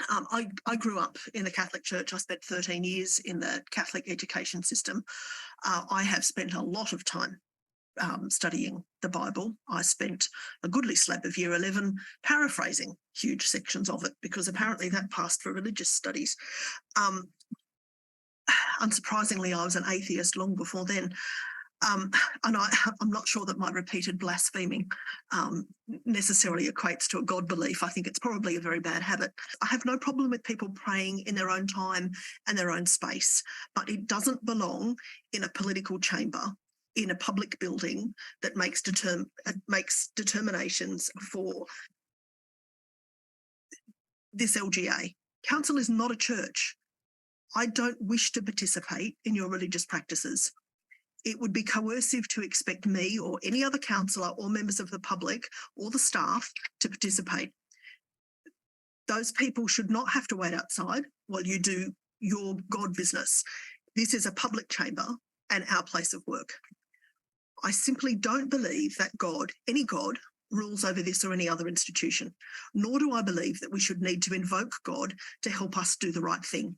I grew up in the Catholic Church. I spent 13 years in the Catholic education system. I have spent a lot of time studying the Bible. I spent a goodly slab of year 11 paraphrasing huge sections of it because apparently that passed for religious studies. Unsurprisingly, I was an atheist long before then. And I'm not sure that my repeated blaspheming necessarily equates to a God belief. I think it's probably a very bad habit. I have no problem with people praying in their own time and their own space, but it doesn't belong in a political chamber, in a public building that makes determinations for this LGA. Council is not a church. I don't wish to participate in your religious practices. It would be coercive to expect me or any other councillor or members of the public or the staff to participate. Those people should not have to wait outside while you do your God business. This is a public chamber and our place of work. I simply don't believe that God, any God, rules over this or any other institution, nor do I believe that we should need to invoke God to help us do the right thing.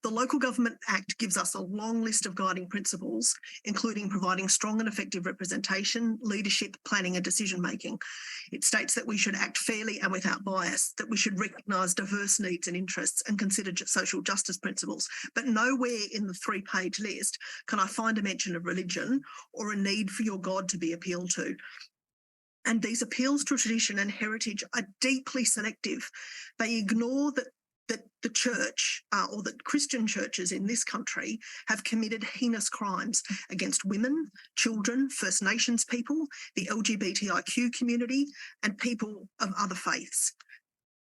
The Local Government Act gives us a long list of guiding principles, including providing strong and effective representation, leadership, planning and decision-making. It states that we should act fairly and without bias, that we should recognise diverse needs and interests and consider social justice principles. But nowhere in the 3-page list can I find a mention of religion or a need for your God to be appealed to. And these appeals to tradition and heritage are deeply selective. They ignore that the church or that Christian churches in this country have committed heinous crimes against women, children, First Nations people, the LGBTIQ community, and people of other faiths.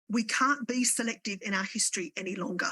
We can't be selective in our history any longer.